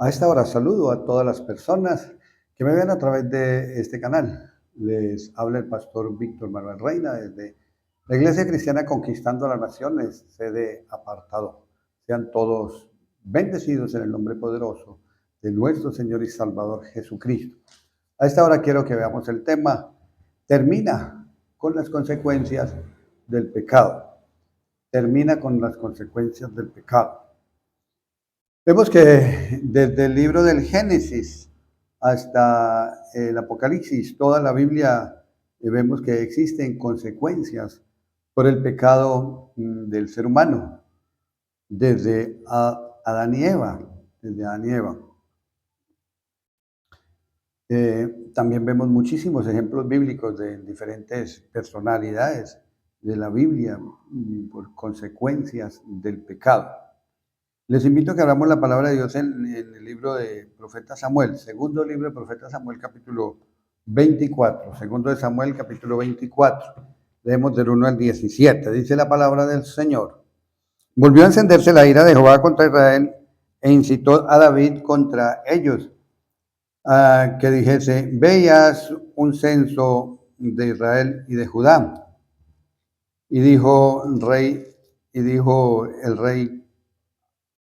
A esta hora saludo a todas las personas que me ven a través de este canal. Les habla el pastor Víctor Manuel Reina desde la Iglesia Cristiana Conquistando las Naciones, sede apartado. Sean todos bendecidos en el nombre poderoso de nuestro Señor y Salvador Jesucristo. A esta hora quiero que veamos el tema, termina con las consecuencias del pecado. Termina con las consecuencias del pecado. Vemos que desde el libro del Génesis hasta el Apocalipsis, toda la Biblia, vemos que existen consecuencias por el pecado del ser humano, desde Adán y Eva, desde Adán y Eva. También vemos muchísimos ejemplos bíblicos de diferentes personalidades de la Biblia por consecuencias del pecado. Les invito a que abramos la palabra de Dios en el libro de Profeta Samuel, segundo libro de Profeta Samuel, capítulo 24, segundo de Samuel, capítulo 24. Leemos del 1 al 17. Dice la palabra del Señor. Volvió a encenderse la ira de Jehová contra Israel e incitó a David contra ellos, que dijese, veas un censo de Israel y de Judá. Y dijo el rey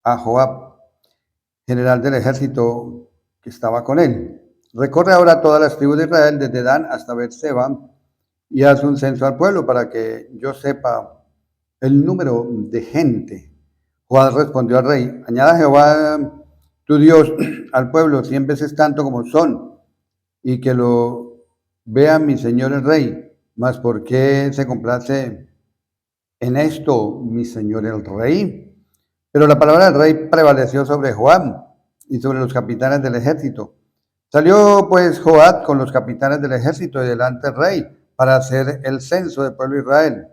a Joab, general del ejército que estaba con él. Recorre ahora todas las tribus de Israel, desde Dan hasta Beerseba, y haz un censo al pueblo para que yo sepa el número de gente. Joab respondió al rey, añada Jehová tu Dios al pueblo 100 veces tanto como son, y que lo vea mi señor el rey. Mas ¿por qué se complace en esto mi señor el rey? Pero la palabra del rey prevaleció sobre Joab y sobre los capitanes del ejército. Salió pues Joab con los capitanes del ejército y delante del rey para hacer el censo del pueblo de Israel.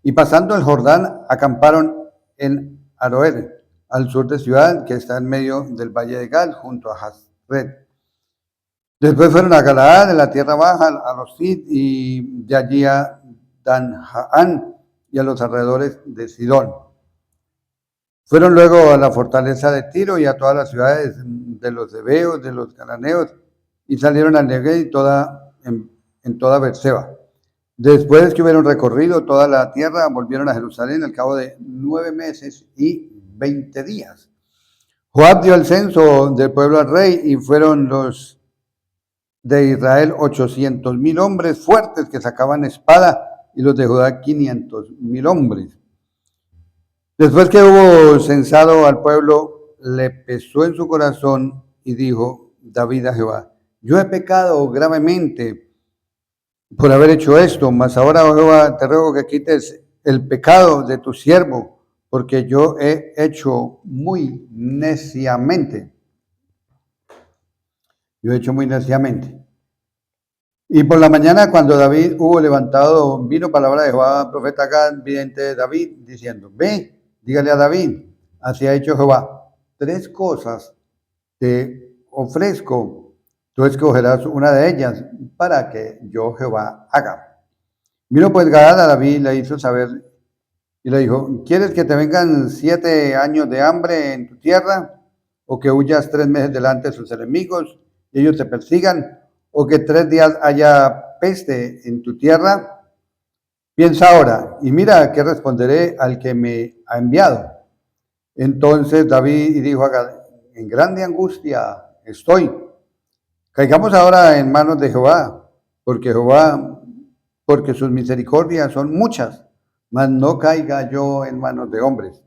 Y pasando el Jordán, acamparon en Aroer, al sur de Ciudad, que está en medio del valle de Gal, junto a Hazret. Después fueron a Galaad, en la tierra baja, a los Sid, y de allí a Dan-Jaán y a los alrededores de Sidón. Fueron luego a la fortaleza de Tiro y a todas las ciudades de los heveos, de los cananeos, y salieron al Negev en toda Beerseba. Después que hubieron recorrido toda la tierra, volvieron a Jerusalén al cabo de 9 meses y 20 días. Joab dio el censo del pueblo al rey y fueron los de Israel 800,000 hombres fuertes que sacaban espada y los de Judá 500,000 hombres. Después que hubo censado al pueblo, le pesó en su corazón y dijo David a Jehová, yo he pecado gravemente por haber hecho esto, mas ahora, oh Jehová, te ruego que quites el pecado de tu siervo, porque yo he hecho muy neciamente. Yo he hecho muy neciamente. Y por la mañana, cuando David hubo levantado, vino palabra de Jehová, profeta Gad, vidente de David, diciendo, ve, dígale a David, así ha hecho Jehová, 3 cosas te ofrezco, tú escogerás una de ellas para que yo Jehová haga. Vino pues Gad a David, le hizo saber y le dijo, ¿quieres que te vengan 7 años de hambre en tu tierra? ¿O que huyas 3 meses delante de sus enemigos y ellos te persigan? ¿O que 3 días haya peste en tu tierra? Piensa ahora y mira qué responderé al que me ha enviado. Entonces David dijo a Gad, en grande angustia estoy. Caigamos ahora en manos de Jehová, porque sus misericordias son muchas, mas no caiga yo en manos de hombres.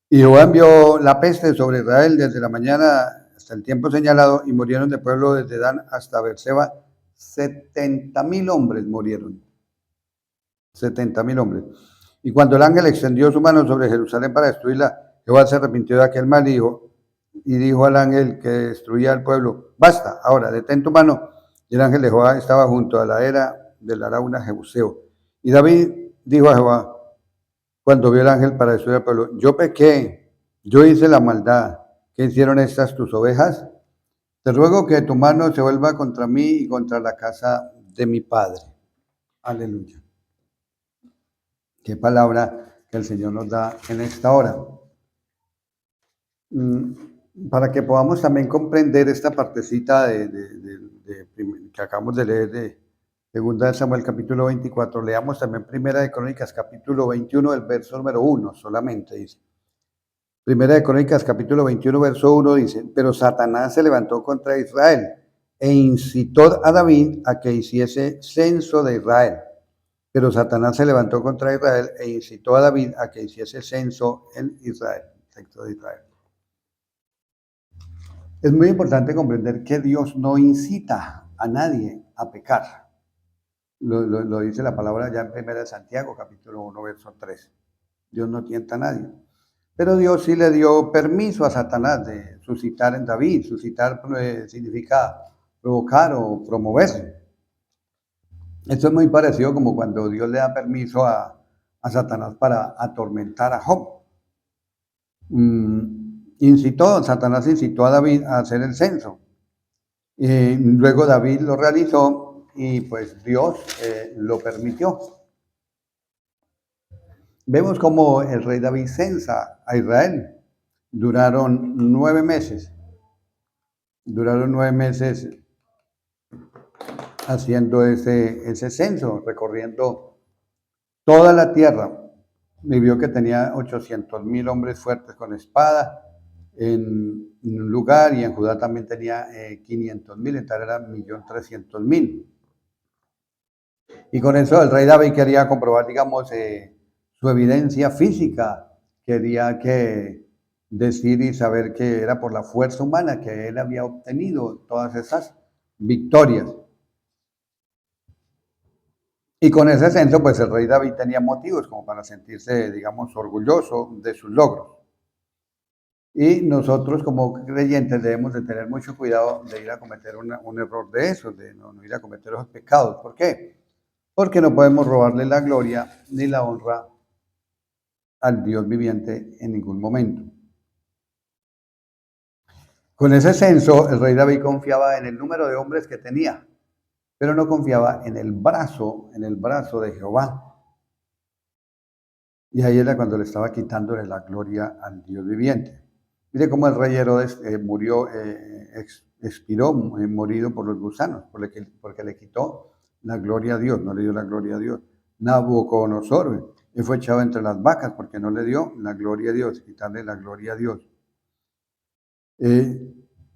Y Jehová envió la peste sobre Israel desde la mañana hasta el tiempo señalado, y murieron de pueblo desde Dan hasta Beerseba, 70,000 hombres murieron. 70,000 hombres. Y cuando el ángel extendió su mano sobre Jerusalén para destruirla, Jehová se arrepintió de aquel mal y dijo al ángel que destruía al pueblo, basta, ahora detén tu mano. Y el ángel de Jehová estaba junto a la era del Arauna Jebuseo. Y David dijo a Jehová, cuando vio el ángel para destruir al pueblo, yo pequé, yo hice la maldad. ¿Qué hicieron estas tus ovejas? Te ruego que tu mano se vuelva contra mí y contra la casa de mi padre. Aleluya. Qué palabra que el Señor nos da en esta hora. para que podamos también comprender esta partecita que acabamos de leer de Segunda de Samuel capítulo 24, leamos también Primera de Crónicas capítulo 21, el verso número 1 solamente dice. Primera de Crónicas capítulo 21, verso 1 dice, pero Satanás se levantó contra Israel e incitó a David a que hiciese censo de Israel. Pero Satanás se levantó contra Israel e incitó a David a que hiciese censo en Israel, censo de Israel. Es muy importante comprender que Dios no incita a nadie a pecar. Lo dice la palabra ya en 1 Santiago, capítulo 1, verso 3. Dios no tienta a nadie. Pero Dios sí le dio permiso a Satanás de suscitar en David. Suscitar significa provocar o promover. Esto es muy parecido como cuando Dios le da permiso a Satanás para atormentar a Job. Satanás incitó a David a hacer el censo. Luego David lo realizó y pues Dios lo permitió. Vemos cómo el rey David censa a Israel. Duraron 9 meses. Duraron 9 meses haciendo ese censo, recorriendo toda la tierra. Y vio que tenía 800,000 hombres fuertes con espada en un lugar, y en Judá también tenía 500,000, entonces eran 1.300.000. Y con eso el rey David quería comprobar, digamos, su evidencia física, quería decir y saber que era por la fuerza humana que él había obtenido todas esas victorias. Y con ese censo, pues el rey David tenía motivos como para sentirse, digamos, orgulloso de sus logros. Y nosotros como creyentes debemos de tener mucho cuidado de ir a cometer un error de eso, de no ir a cometer esos pecados. ¿Por qué? Porque no podemos robarle la gloria ni la honra al Dios viviente en ningún momento. Con ese censo, el rey David confiaba en el número de hombres que tenía, pero no confiaba en el brazo de Jehová. Y ahí era cuando le estaba quitándole la gloria al Dios viviente. Mire cómo el rey Herodes murió, expiró, morido por los gusanos, porque le quitó la gloria a Dios, no le dio la gloria a Dios. Nabucodonosor fue echado entre las vacas porque no le dio la gloria a Dios, quitarle la gloria a Dios.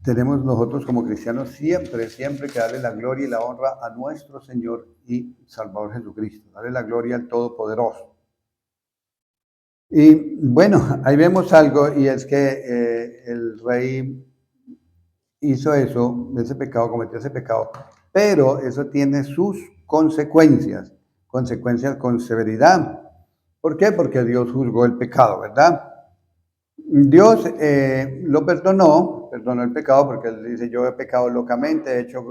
Tenemos nosotros como cristianos siempre que darle la gloria y la honra a nuestro Señor y Salvador Jesucristo, darle la gloria al Todopoderoso. Y bueno, ahí vemos algo, y es que el rey hizo eso, cometió ese pecado, pero eso tiene sus consecuencias con severidad. ¿Por qué? Porque Dios juzgó el pecado, ¿verdad? Dios lo perdonó el pecado, porque él dice, yo he pecado locamente, he hecho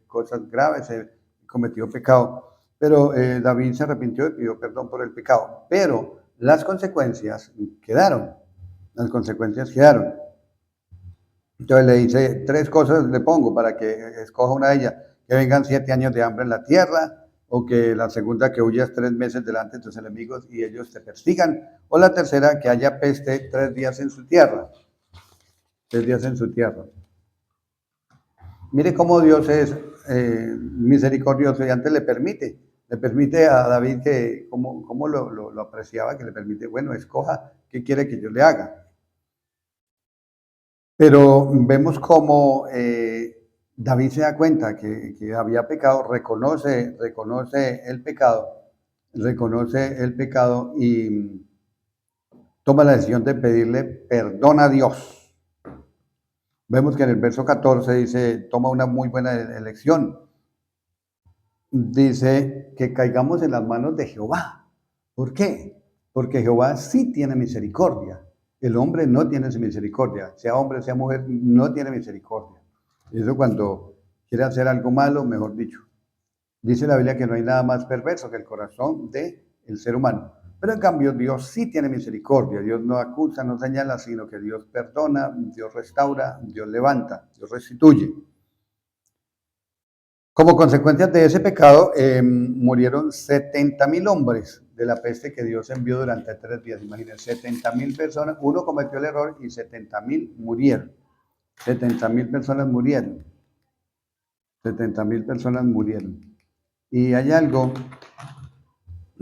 cosas graves, he cometido pecado, pero David se arrepintió y pidió perdón por el pecado, pero las consecuencias quedaron. Entonces le dice, 3 cosas le pongo para que escoja una de ellas: que vengan 7 años de hambre en la tierra, o que la segunda, que huyas 3 meses delante de tus enemigos y ellos te persigan, o la tercera, que haya peste 3 días en su tierra. 3 días en su tierra. Mire cómo Dios es misericordioso, y antes le permite a David que, como lo apreciaba, que le permite, bueno, escoja qué quiere que yo le haga. Pero vemos cómo David se da cuenta que había pecado, reconoce el pecado y toma la decisión de pedirle perdón a Dios. Vemos que en el verso 14 dice, toma una muy buena elección. Dice que caigamos en las manos de Jehová. ¿Por qué? Porque Jehová sí tiene misericordia. El hombre no tiene misericordia, sea hombre, sea mujer, no tiene misericordia. Eso cuando quiere hacer algo malo, mejor dicho. Dice la Biblia que no hay nada más perverso que el corazón del ser humano. Pero en cambio Dios sí tiene misericordia. Dios no acusa, no señala, sino que Dios perdona, Dios restaura, Dios levanta, Dios restituye. Como consecuencia de ese pecado, murieron 70,000 hombres de la peste que Dios envió durante 3 días. Imagínense, 70.000 personas, uno cometió el error y 70.000 murieron. 70.000 personas murieron. 70.000 personas murieron. Y hay algo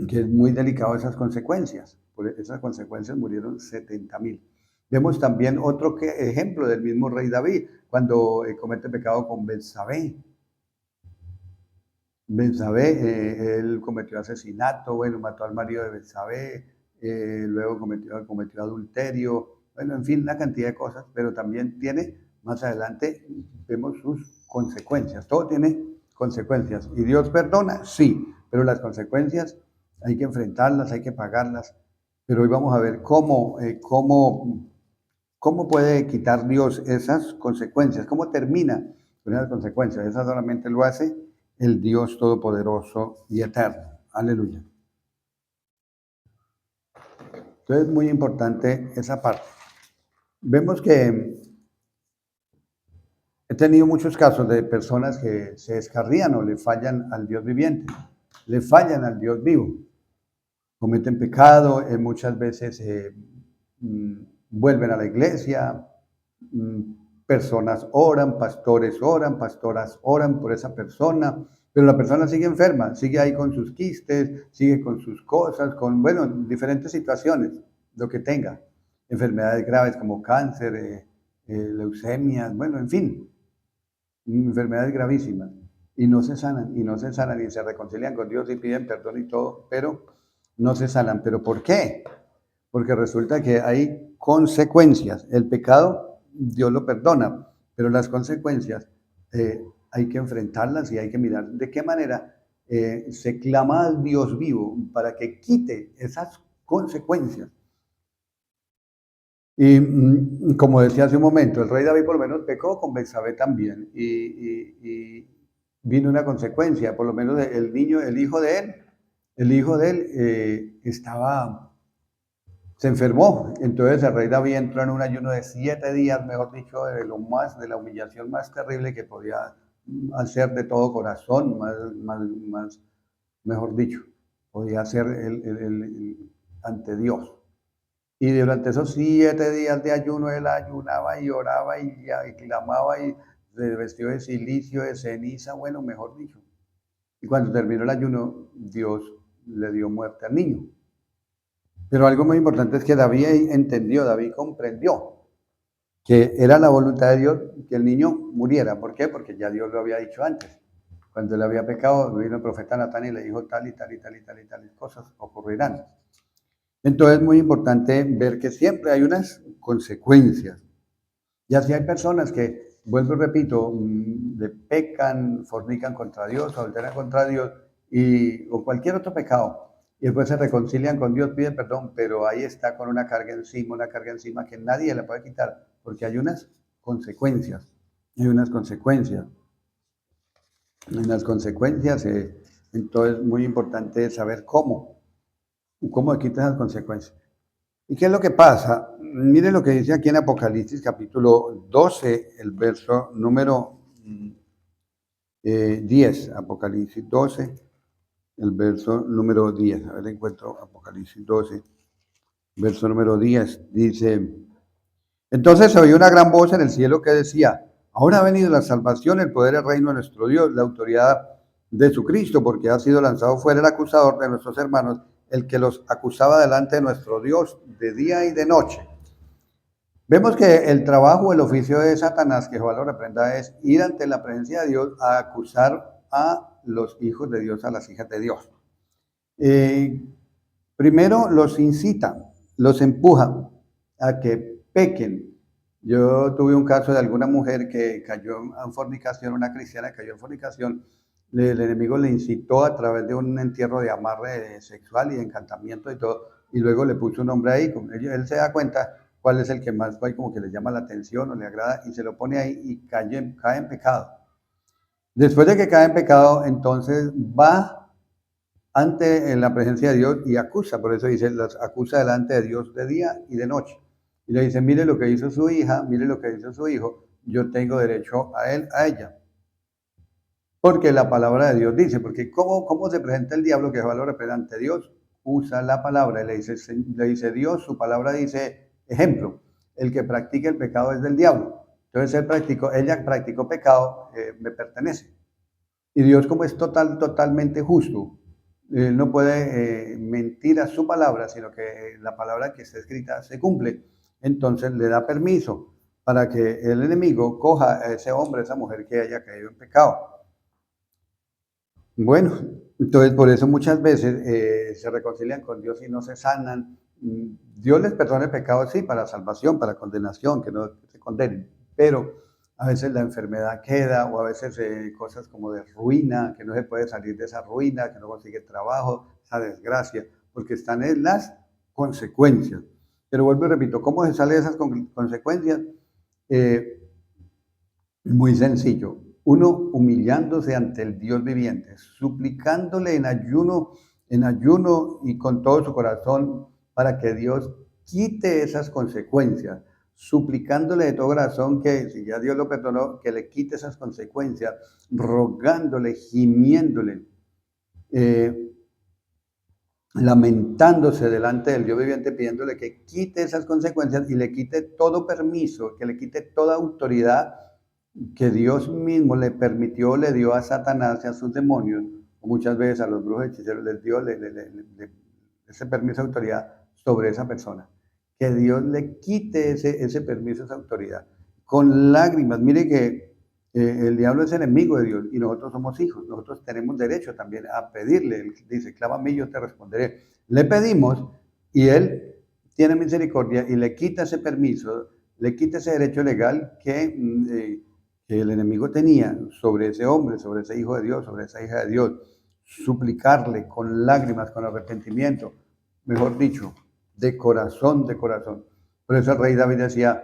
que es muy delicado, esas consecuencias. Por esas consecuencias murieron 70.000. Vemos también otro ejemplo del mismo rey David, cuando comete pecado con Betsabé. Betsabé, él cometió asesinato, bueno, mató al marido de Betsabé, luego cometió adulterio, bueno, en fin, una cantidad de cosas, pero también tiene, más adelante, vemos sus consecuencias. Todo tiene consecuencias. ¿Y Dios perdona? Sí, pero las consecuencias hay que enfrentarlas, hay que pagarlas. Pero hoy vamos a ver cómo puede quitar Dios esas consecuencias, cómo termina con esas consecuencias. Esa solamente lo hace el Dios Todopoderoso y Eterno. Aleluya. Entonces es muy importante esa parte. Vemos que he tenido muchos casos de personas que se descarrían o le fallan al Dios viviente, le fallan al Dios vivo, cometen pecado, muchas veces vuelven a la iglesia, personas oran, pastoras oran por esa persona, pero la persona sigue enferma, sigue ahí con sus quistes, sigue con sus cosas, con, bueno, diferentes situaciones, lo que tenga, enfermedades graves como cáncer, leucemias, bueno, en fin, enfermedades gravísimas, y no se sanan, y no se sanan, y se reconcilian con Dios y piden perdón y todo, pero no se sanan. ¿Pero por qué? Porque resulta que hay consecuencias. El pecado, Dios lo perdona, pero las consecuencias hay que enfrentarlas y hay que mirar de qué manera se clama al Dios vivo para que quite esas consecuencias. Y como decía hace un momento, el rey David por lo menos pecó, con Betsabé también, y vino una consecuencia, por lo menos el niño, el hijo de él se enfermó. Entonces el rey David entró en un ayuno de 7 días, mejor dicho, de la humillación más terrible que podía hacer de todo corazón, mejor dicho, podía hacer ante Dios. Y durante esos 7 días de ayuno, él ayunaba y oraba y clamaba y se vestió de silicio, de ceniza, bueno, mejor dicho. Y cuando terminó el ayuno, Dios le dio muerte al niño. Pero algo muy importante es que David entendió, David comprendió que era la voluntad de Dios que el niño muriera. ¿Por qué? Porque ya Dios lo había dicho antes. Cuando él había pecado, vino el profeta Natán y le dijo tal y tal y tal y tal y tales cosas ocurrirán. Entonces es muy importante ver que siempre hay unas consecuencias. Y así hay personas que, vuelvo y repito, le pecan, fornican contra Dios, adulteran contra Dios o cualquier otro pecado. Y después se reconcilian con Dios, piden perdón, pero ahí está con una carga encima que nadie le puede quitar, porque hay unas consecuencias. Hay unas consecuencias. Entonces es muy importante saber cómo quitar esas consecuencias. ¿Y qué es lo que pasa? Miren lo que dice aquí en Apocalipsis capítulo 12, el verso número 10. Apocalipsis 12, el verso número 10. A ver, encuentro Apocalipsis 12, verso número 10. Dice, entonces se oyó una gran voz en el cielo que decía, ahora ha venido la salvación, el poder, el reino de nuestro Dios, la autoridad de su Cristo, porque ha sido lanzado fuera el acusador de nuestros hermanos, el que los acusaba delante de nuestro Dios de día y de noche. Vemos que el trabajo, el oficio de Satanás, que Jehová lo reprenda, es ir ante la presencia de Dios a acusar a los hijos de Dios, a las hijas de Dios. Primero los incita, los empuja a que pequen. Yo tuve un caso de alguna mujer que cayó en fornicación, una cristiana cayó en fornicación. El enemigo le incitó a través de un entierro de amarre sexual y de encantamiento y todo, y luego le puso un nombre ahí. Él se da cuenta cuál es el que más como que le llama la atención o le agrada, y se lo pone ahí y cae en pecado. Después de que cae en pecado, entonces va ante la presencia de Dios y acusa. Por eso dice, las acusa delante de Dios de día y de noche. Y le dice, mire lo que hizo su hija, mire lo que hizo su hijo, yo tengo derecho a él, a ella. Porque la palabra de Dios dice, porque ¿cómo se presenta el diablo que Jehová lo reprenda ante Dios? usa la palabra y le dice Dios, su palabra dice, ejemplo, el que practique el pecado es del diablo. Entonces ella practicó pecado, me pertenece. Y Dios, como es totalmente justo, no puede mentir a su palabra, sino que la palabra que está escrita se cumple. Entonces le da permiso para que el enemigo coja a ese hombre, a esa mujer que haya caído en pecado. Bueno, entonces por eso muchas veces se reconcilian con Dios y no se sanan. Dios les perdona el pecado, sí, para salvación, para condenación, que no se condenen, pero a veces la enfermedad queda, o a veces cosas como de ruina, que no se puede salir de esa ruina, que no consigue trabajo, esa desgracia, porque están en las consecuencias. Pero vuelvo y repito, ¿cómo se sale de esas consecuencias? Eh, Muy sencillo. Uno humillándose ante el Dios viviente, suplicándole en ayuno y con todo su corazón para que Dios quite esas consecuencias, suplicándole de todo corazón que si ya Dios lo perdonó, que le quite esas consecuencias, rogándole, gimiéndole, eh, lamentándose delante del Dios viviente, pidiéndole que quite esas consecuencias y le quite todo permiso, que le quite toda autoridad que Dios mismo le permitió, le dio a Satanás y a sus demonios, o muchas veces a los brujos hechiceros les dio ese permiso de autoridad sobre esa persona. Que Dios le quite ese permiso, esa autoridad. Con lágrimas. Mire que el diablo es enemigo de Dios y nosotros somos hijos. Nosotros tenemos derecho también a pedirle. Él dice, clámame y yo te responderé. Le pedimos y Él tiene misericordia y le quita ese permiso, le quita ese derecho legal que el enemigo tenía sobre ese hombre, sobre ese hijo de Dios, sobre esa hija de Dios. Suplicarle con lágrimas, con arrepentimiento, mejor dicho, de corazón, de corazón. Por eso el rey David decía,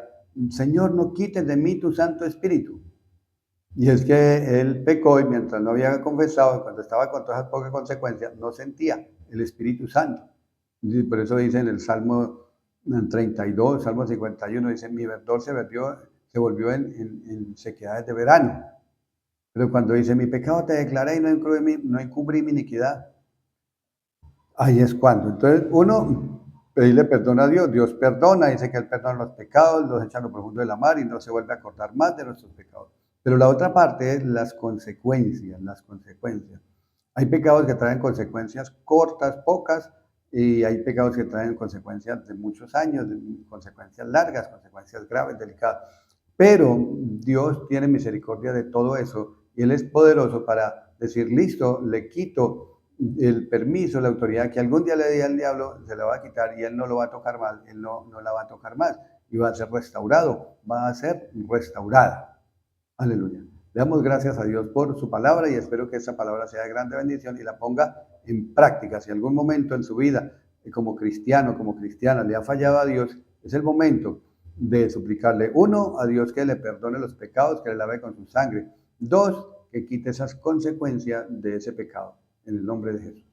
Señor, no quites de mí tu Santo Espíritu. Y es que él pecó y mientras no había confesado, cuando estaba con todas esas pocas consecuencias, no sentía el Espíritu Santo. Y por eso dice en el Salmo 32, Salmo 51, dice, mi verdor se volvió en sequedades de verano. Pero cuando dice, mi pecado te declaré y no encubrí mi iniquidad, ahí es cuando. Entonces, uno, pedirle perdón a Dios, Dios perdona, dice que Él perdona los pecados, los echa a lo profundo de la mar y no se vuelve a acordar más de nuestros pecados. Pero la otra parte es las consecuencias, las consecuencias. Hay pecados que traen consecuencias cortas, pocas, y hay pecados que traen consecuencias de muchos años, de consecuencias largas, consecuencias graves, delicadas. Pero Dios tiene misericordia de todo eso y Él es poderoso para decir, listo, le quito el permiso, la autoridad que algún día le di al diablo, se la va a quitar y Él no lo va a tocar más, Él no la va a tocar más y va a ser restaurado, va a ser restaurada. Aleluya. Le damos gracias a Dios por su palabra y espero que esa palabra sea de grande bendición y la ponga en práctica. Si algún momento en su vida, como cristiano, como cristiana, le ha fallado a Dios, es el momento de suplicarle, uno, a Dios que le perdone los pecados, que le lave con su sangre. Dos, que quite esas consecuencias de ese pecado. En el nombre de Jesús.